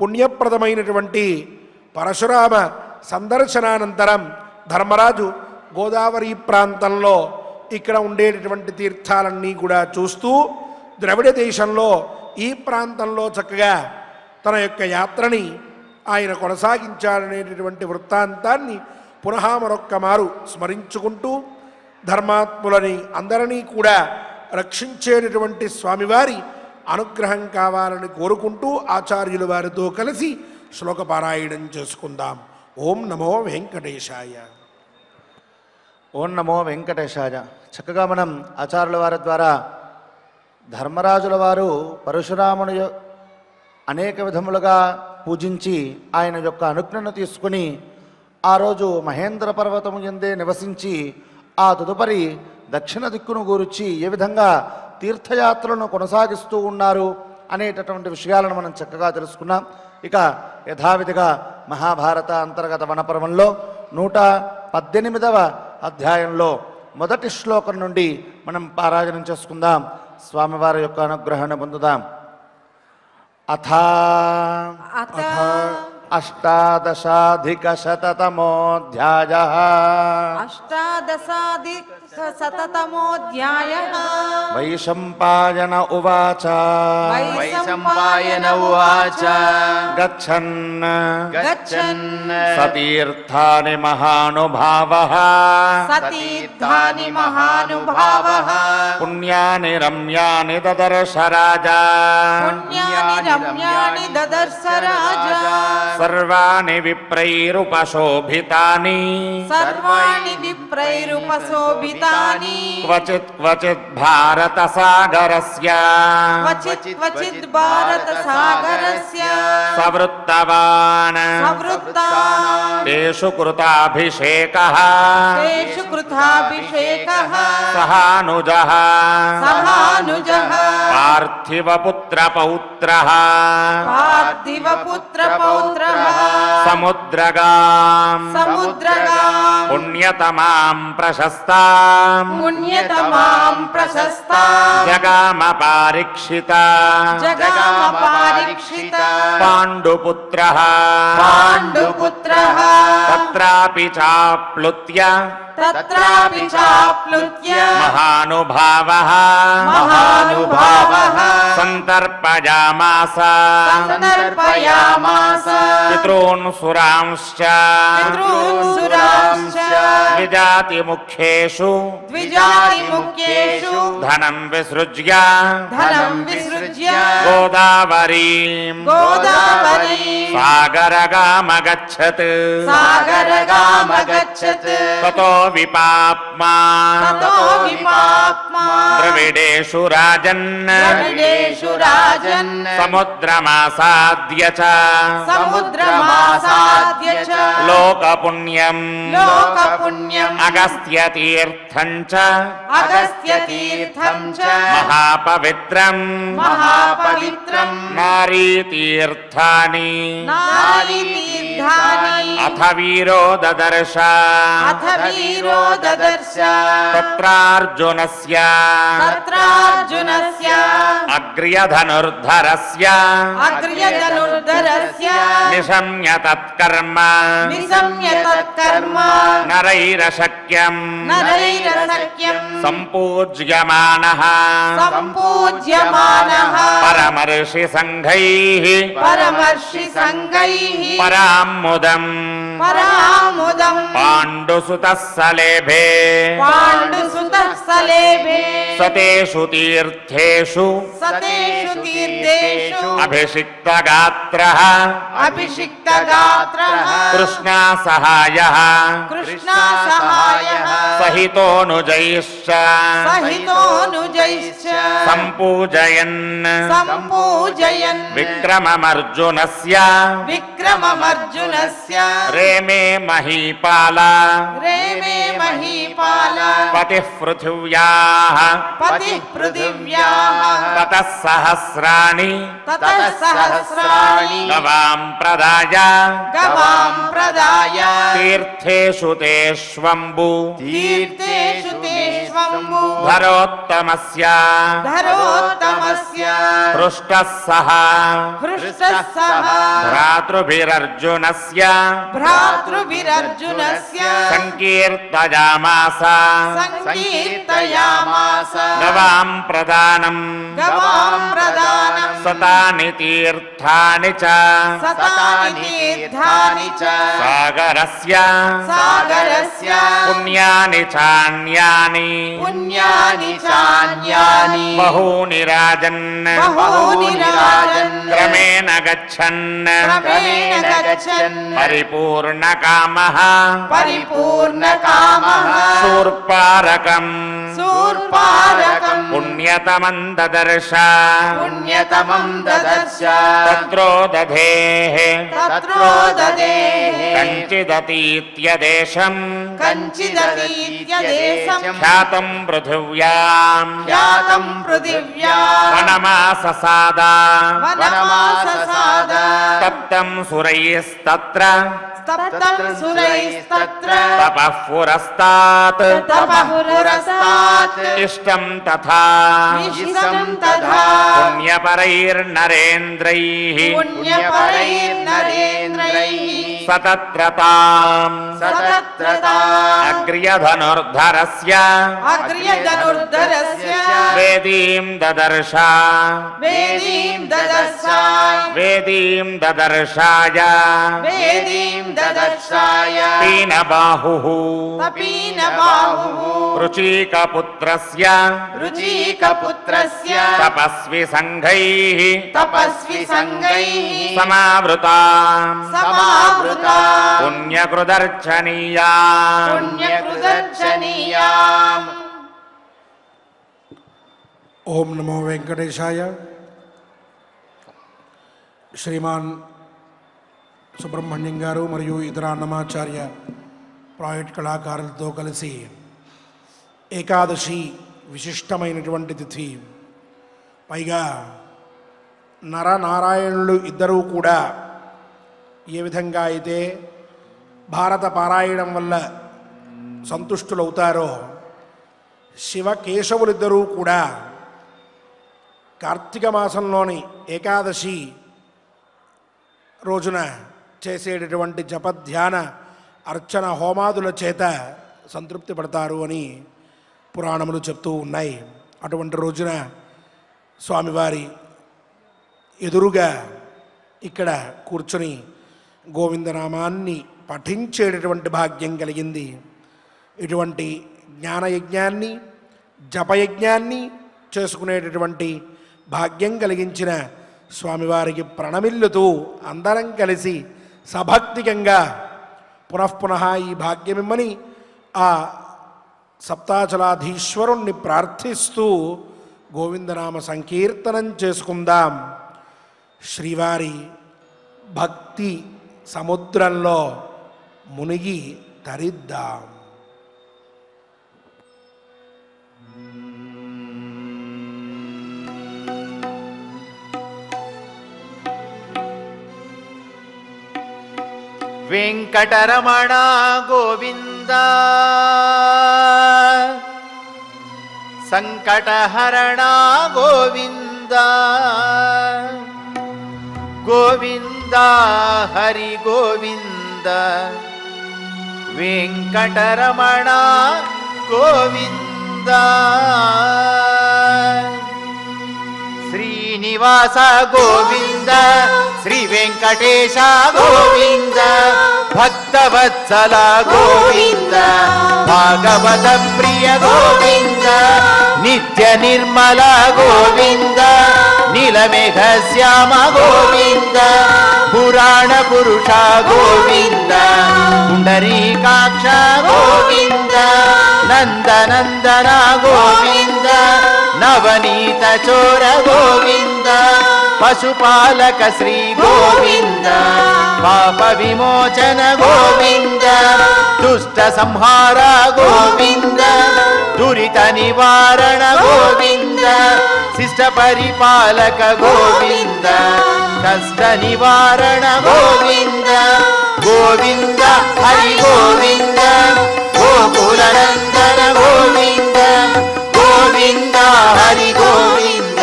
పుణ్యప్రదమైనటువంటి పరశురామ సందర్శనానంతరం ధర్మరాజు గోదావరి ప్రాంతంలో ఇక్కడ ఉండేటటువంటి తీర్థాలన్నీ కూడా చూస్తూ ద్రవిడ దేశంలో ఈ ప్రాంతంలో చక్కగా తన యొక్క యాత్రని ఆయన కొనసాగించాలనేటటువంటి వృత్తాంతాన్ని పునః మరొక్క మారు స్మరించుకుంటూ ధర్మాత్ములని అందరినీ కూడా రక్షించేటటువంటి స్వామివారి అనుగ్రహం కావాలని కోరుకుంటూ ఆచార్యుల వారితో కలిసి శ్లోకపారాయణం చేసుకుందాం. ఓం నమో వెంకటేశాయ.
ఓం నమో వెంకటేశాయ. చక్కగా మనం ఆచార్యుల వారి ద్వారా ధర్మరాజుల వారు పరశురాముని అనేక విధములుగా పూజించి ఆయన యొక్క అనుజ్ఞను తీసుకుని ఆ రోజు మహేంద్ర పర్వతము యందే నివసించి ఆ తదుపరి దక్షిణ దిక్కును గురించి ఏ విధంగా తీర్థయాత్రలను కొనసాగిస్తూ ఉన్నారు అనేటటువంటి విషయాలను మనం చక్కగా తెలుసుకున్నాం. ఇక యథావిధిగా మహాభారత అంతర్గత వనపర్వంలో 118వ అధ్యాయంలో మొదటి శ్లోకం నుండి మనం పారాయణం చేసుకుందాం. స్వామివారి యొక్క అనుగ్రహాన్ని పొందుదాం. అథ అష్టాదశాధికశతతమోऽధ్యాయः.
अष्टादशाधिकशततमोऽध्यायः.
వైశంపాయన ఉవాచ.
వైశంపాయన ఉవాచ.
గచ్చన్ సతీర్థాని మహానుభావః.
సతీర్థాని మహానుభావః.
పుణ్యాని రమ్యాని దదర్శ రాజా.
పుణ్యాని రమ్యాని దదర్శ రాజా.
సర్వాణి విప్రైరుపశోభితాని.
సర్వాణి విప్రైరుపశోభితాని.
క్వచిత్ క్వచిత్ భారత సాగరస్య.
క్వచిత్ క్వచిత్ భారత సాగరస్య.
సవృత్తవాన్ తేషు కృతాభిషేకః.
తేషు కృతాభిషేకః.
సహానుజః పార్థివపుత్రపౌత్రః.
పార్థివపుత్రపౌత్రః.
సముద్రగాం పుణ్యతమాం ప్రశస్తాం.
పుణ్యతమాం ప్రశస్తాం.
జగామ పారీక్షిత.
జగామ పారీక్షిత.
పాండుపుత్రః తత్రాపి చాప్లుత్య మహానుభావః సంతర్పయామాస. పితॄన్ సురాంశ్చ ద్విజాతిముఖ్యేషు ధనం విసృజ్య గోదావరీం సాగరగామగచ్చత్. తతో విపాప్మా ద్రవిడేషు రాజన్ సముద్రమాసాద్య చ లోకపుణ్యం అగస్త్యతీర్థం చ మహాపవిత్రం నారీతీర్థాని. అథ వీరో దదర్శ తత్రార్జునస్య అగ్ర్యధనుర్ధరస్య నిశమ్య తత్కర్మ నరైరశక్యం సంపూజ్యమానః పరమర్షి సంఘైః పరాముదం పాండుసుతః సలేభే. సతేషు తీర్థేషు అభిషిక్తగాత్రః కృష్ణాసహాయః సహితోనుజైశ్చ సంపూజయన్ విక్రమమర్జునస్య
रेमे महीपाल
रेमे महीपाल
पतिः पृथिव्याः
पतिः पृथिव्याः
ततः सहस्राणि
ततः सहस्राणि
गवां प्रदाय
गवां प्रदाय
तीर्थेषु ते स्वम्बु
तीर्थेषु ते स्वम्बु
धरोत्तमस्य
धरोत्तमस्य
पृष्ठः सह
हृष्टः सह
भ्रातृभिरर्जुनस्य
भ्रातृभिरर्जुनस्य
संकीर्तयामास
संकीर्तयामास
गवां प्रदानं
गवां प्रदानं
सतानि तीर्थानि च
सतानि तीर्थानि च
सागरस्य
सागरस्य
पुण्यानि चान्यानि
पुण्यानि चान्यानि
बहूनि राजन्
बहूनि राजन्
क्रमेण गच्छन्
क्रमेण गच्छन्
परिपूर्णकामः
परिपूर्णकामः
शूर्पारकम्
शूर्पारकम्
पुण्यतमं ददर्श
पुण्यतमं ददर्श
तत्रोदधेः
तत्रोदधेः
कञ्चिदतीत्यदेशम्
कञ्चिदतीत्यदेशं
ख्यातं पृथिव्याम्
ख्यातं पृथिव्या
वनमाससाद
वनमाससाद
तप्तं सुरैस्तत्र
तप्तं सुरैस्तत्र
तपः पुरस्तात्
तपः पुरस्तात्
इष्टं तथा
विशितं तथा
पुण्यपरैर्नरेन्द्रैः
पुण्यपरैर्नरेन्द्रैः
सतत्रताम्
सतत्रता
अग्र्यधनुर्धरस्य
अग्र्यधनुर्धरस्य
वेदीं ददर्श
वेदीं ददर्श
वेदीं ददर्शाय
वेदीं ददर्शाय
पीनबाहुः
तपीनबाहुः
रुचिकपुत्रस्य
रुचिकपुत्रस्य
तपस्वी संघैः
तपस्वी संगैः
समावृताम्
समावृता
पुण्यकृदर्चनीया
पुण्यकृदर्शनीयाम्
ఓం నమో వెంకటేశాయ. శ్రీమాన్ సుబ్రహ్మణ్యం గారు మరియు ఇతర అన్నమాచార్య ప్రాజెక్ట్ కళాకారులతో కలిసి ఏకాదశి విశిష్టమైనటువంటి తిథి, పైగా నరనారాయణులు ఇద్దరూ కూడా ఏ విధంగా అయితే భారత పారాయణం వల్ల సంతుష్టులవుతారో, శివకేశవులిద్దరూ కూడా కార్తీక మాసంలోని ఏకాదశి రోజున చేసేటటువంటి జపధ్యాన అర్చన హోమాదుల చేత సంతృప్తి పడతారు అని పురాణములు చెప్తూ ఉన్నాయి. అటువంటి రోజున స్వామివారి ఎదురుగా ఇక్కడ కూర్చొని గోవిందనామాన్ని పఠించేటటువంటి భాగ్యం కలిగింది. ఇటువంటి జ్ఞానయజ్ఞాన్ని జపయజ్ఞాన్ని చేసుకునేటటువంటి భాగ్యం కలిగించిన స్వామివారికి ప్రణమిల్లుతూ అందరం కలిసి సభక్తికంగా పునఃపునః ఈ భాగ్యమిమ్మని ఆ సప్తాచలాధీశ్వరుణ్ణి ప్రార్థిస్తూ గోవిందనామ సంకీర్తనం చేసుకుందాం. శ్రీవారి భక్తి సముద్రంలో మునిగి తరిద్దాం.
వెంకటరమణ గోవింద సంకటహరణ గోవింద గోవింద హరి గోవింద వెంకటరమణ గోవింద శ్రీనివాస గోవింద శ్రీ వెంకటేశ గోవింద భక్తవత్సల గోవింద భాగవత ప్రియ గోవింద నిత్య నిర్మల గోవింద నీలమేఘ శ్యామ గోవింద పురాణ పురుష గోవింద పుండరీకాక్ష గోవింద నందనందన గోవింద నవనీత చోర గోవింద పశుపాలక శ్రీ గోవింద పాప విమోచన గోవింద దుష్ట సంహార గోవింద దురిత నివారణ గోవింద శిష్ట పరిపాలక గోవింద కష్ట నివారణ గోవింద గోవింద హరి గోవింద గోకులనందన గోవింద గోవింద హరి గోవింద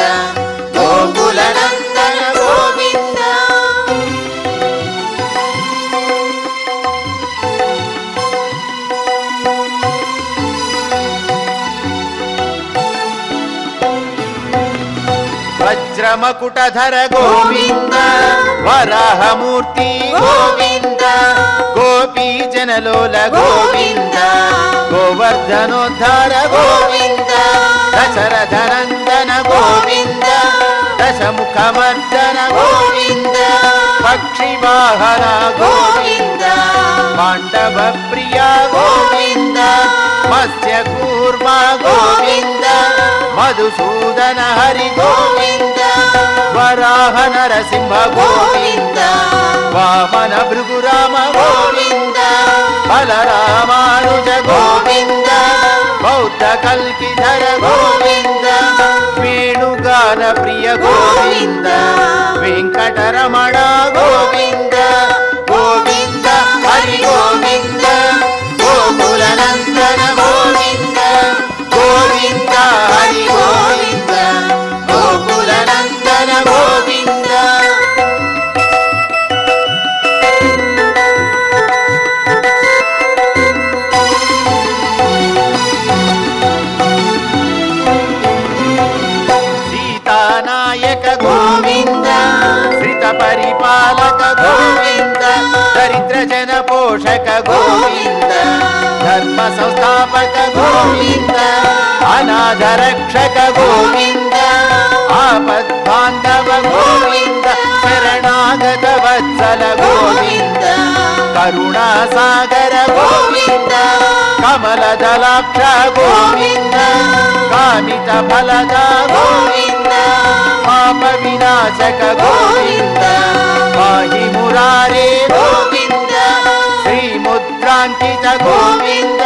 గోకులనందన గోవింద వజ్రమకుటధర గోవింద వరాహమూర్తి గోవింద గోపీ జనలోల గోవింద గోవర్ధనోద్ధార గోవింద దశరథనందన గోవింద దశముఖమర్దన గోవింద పక్షి వాహన గోవింద పాండవ ప్రియ గోవింద మత్స్య కూర్మ గోవింద మధుసూదన హరి గోవింద వరాహ నరసింహ గోవింద వామన భృగురామ గోవింద బలరామానుజ గోవింద బౌద్ధ కల్కిధర గోవింద వేణుగాన ప్రియ గోవింద వెంకటరమణ గోవింద గోవింద హరి గోవింద గోకులనందన గోవింద గోవింద హరి గోవింద గోకులనందన గోవింద సీతానాయక గోవింద శ్రిత పరిపాలక గోవింద దరిద్ర జన పోషక గోవింద ధర్మ సంస్థాపక గోవింద అనాథ రక్షక గోవింద ఆపద్బాంధవ గోవింద శరణాగత వత్సల గోవింద కరుణాసాగర గోవింద కమలదలాక్ష గోవింద కామిత ఫలద గోవింద పాప వినాశక గోవింద పాహి మురారే గోవింద శ్రీముద్రాంకిత గోవింద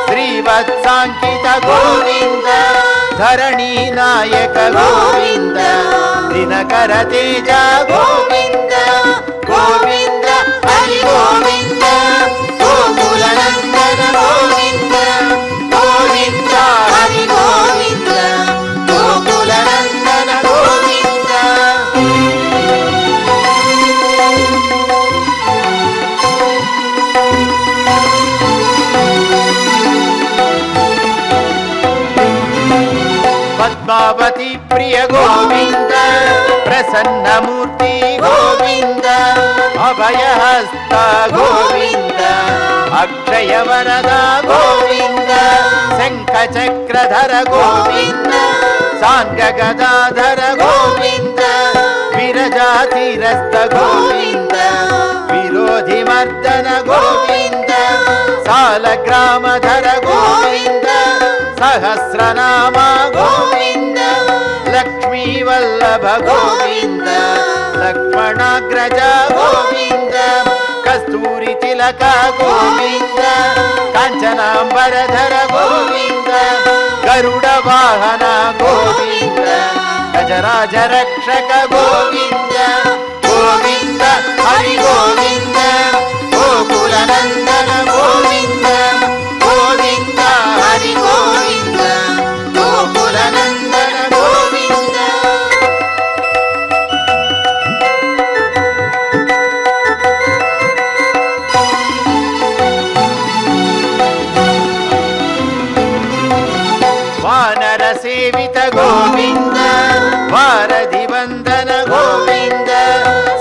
శ్రీవత్సాంకిత గోవింద ధరణీ నాయక గోవింద దినకర తేజ గోవింద గోవింద హరి గోవింద గోకులనందన గోవింద గోవింద హరి గోవింద గోకులనందన గోవింద పద్మావతి ప్రియ గోవింద ప్రసన్నమూర్తి గోవింద అభయహస్త గోవింద అక్షయ వరద గోవింద శంఖ చక్రధర గోవింద సాంగ గదాధర గోవింద విరజాతిరస్త గోవింద విరోధి మర్దన గోవింద సాలగ్రామధర గోవింద సహస్రనామ గోవింద లక్ష్మీ వల్లభ గోవింద లక్ష్మణాగ్రజ గోవింద కస్తూరి తిలక గోవింద కాంచనాంబరధర గోవింద గరుడ వాహన గోవింద గజరాజ రక్షక గోవింద గోవింద హరి గోవింద గోకులనందన గోవింద గోవింద హరి గోవింద గోకులనందన గోవింద వానర సేవిత గోవింద వారధి వందన గోవింద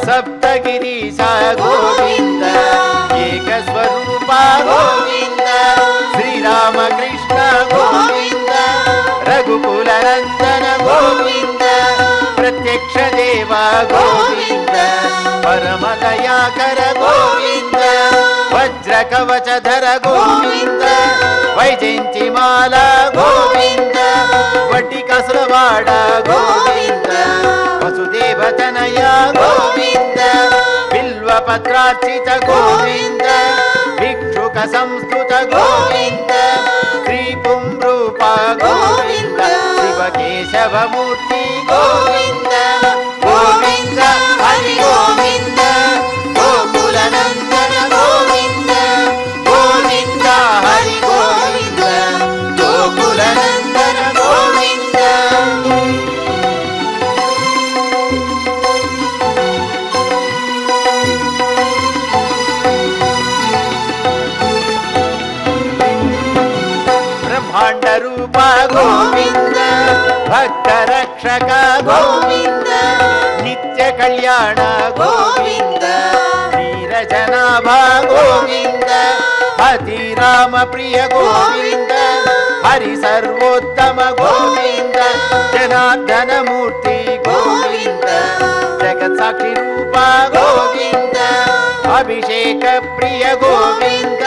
సప్తగిరీశ గోవింద ఏకస్వరూప గోవింద శ్రీరామకృష్ణ గోవింద రఘుకులనందన గోవింద ప్రత్యక్ష దేవ గోవింద పరమదయాకర గోవింద వజ్ర కవచధర గోవింద వైజయంతి మాల గోవింద స్ఫటికసులవాడ గోవింద వసుదేవతనయ గోవింద బిల్వపత్రార్చిత గోవింద భిక్షుక సంస్కృత గోవింద శ్రీపుంరూప గోవింద శివకేశవమూర్తి గోవింద గోవింద హరి గోవింద గోకులనందన గోవింద గోవింద హరి గోవింద గోకులనందన గోవింద బ్రహ్మాండ రూప గోవింద భక్త రక్షక గోవింద నిత్య కళ్యాణ గోవింద వీరజనాభ గోవింద హతి రామ ప్రియ గోవింద హరి సర్వోత్తమ గోవింద జనార్దన మూర్తి గోవింద జగత్ సాక్షి రూప గోవింద అభిషేక ప్రియ గోవింద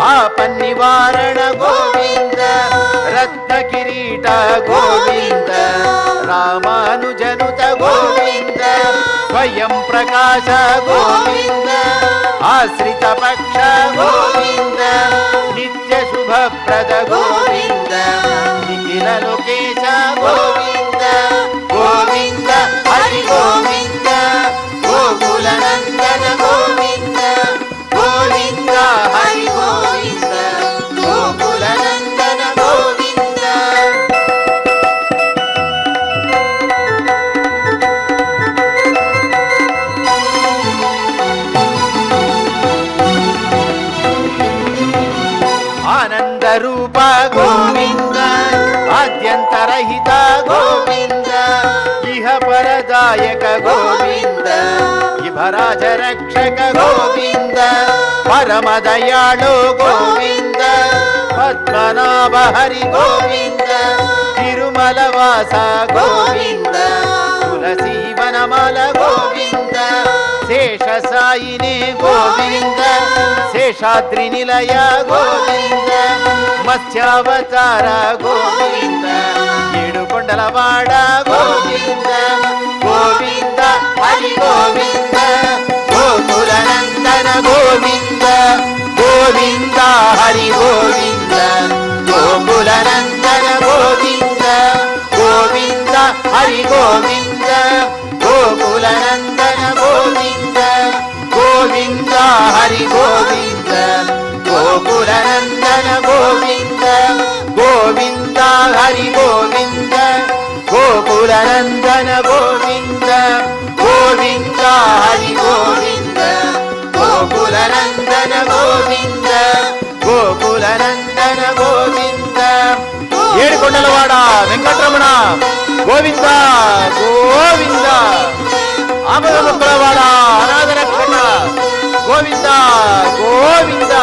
ఆపన్నివారణ గోవింద రత్న కిరీట గోవింద రామానుజనుత గోవింద స్వయం ప్రకాశ గోవింద ఆశ్రిత పక్ష గోవింద నిత్య శుభప్రద గోవింద నిఖిల లోకేశ గోవింద గోవింద హరి గోవింద గోకులనందన గోవింద గోవింద హరి గోవింద గోకులనందన గోవింద ఆనంద రూప గోవింద ఆద్యంతరహిత గోవింద ఇహ పరదాయక గోవింద ఇభరాజ రక్షక గోవింద పరమదయాళో గోవింద పద్మనాభ హరి గోవింద తిరుమల వాస గోవింద తులసీ వనమాల గోవింద శేష సాయినే గోవింద శేషాద్రి నిలయ గోవింద మత్స్యావతార గోవింద ఏడుకొండలవాడ గోవింద గోవింద హరి గోవింద గోకులనందన గోవింద గోవింద హరి గోవింద గోకులనందన గోవింద గోవింద హరి గోవింద గోకులనందన గోవింద గోవింద హరి గోవింద గోకులనందన గోవింద గోవింద హరి గోవింద గోకులనందన గోవింద గోవింద హరి గోవింద గోకులనందన గోవింద గోకులనందన గోవింద ఏడుకొండలవాడ వెంకటరమణ గోవింద గోవింద ఆమదముక్కలవాడ అనాథ రక్షక గోవింద గోవింద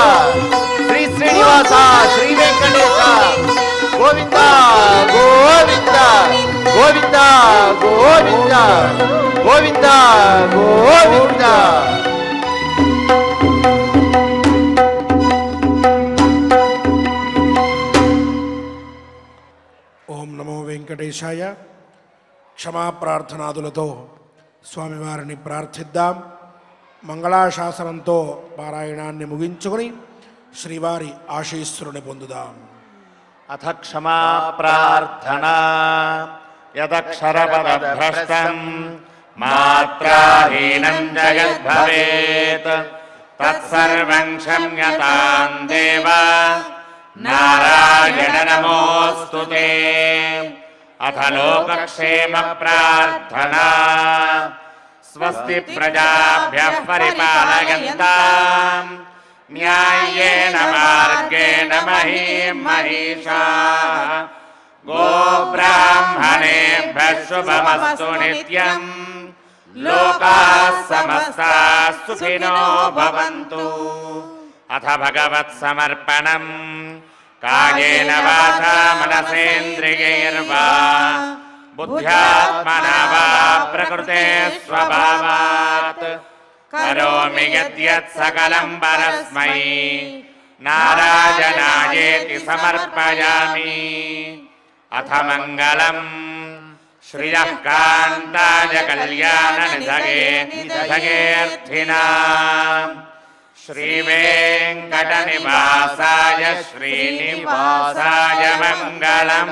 శ్రీ శ్రీనివాస శ్రీ వెంకటేశ గోవింద గోవింద గోవింద గోవింద గోవింద గోవింద
ఓం నమో వెంకటేశాయ. క్షమా ప్రార్థనాదులతో స్వామివారిని ప్రార్థిద్దాం. మంగళాశాసనంతో పారాయణాన్ని ముగించుకొని శ్రీవారి ఆశీస్సురుని పొందుదాం.
అథ క్షమా ప్రార్థనా యదక్షరపదభ్రష్టం మాత్రాహీనం జగద్భవేత్ తత్సర్వం క్షమ్యతాం దేవ నారాయణ నమోస్తుతే. అథ లోకక్షేమ ప్రార్థనా స్వస్తి ప్రజాభ్యః పరిపాలయంతాం న్యాయేన మార్గేణ మహీం మహిషాః గోబ్రాహ్మణేభ్యః శుభమస్తు నిత్యం లోకాః సమస్తాః సుఖినో భవంతు. అథ భగవత్సమర్పణం కాయేన వాచా మనసేంద్రియైర్వా బుద్ధ్యాత్మనా వా ప్రకృతే స్వభావాత్ కరోమి యద్యత్ సకలం పరస్మై నారాయణాయేతి సమర్పయామి. అథ మంగళం శ్రియః కాంతాయ కళ్యాణ నిధగేర్థినాం శ్రీవేంకట నివాసాయ శ్రీనివాసాయ మంగళం.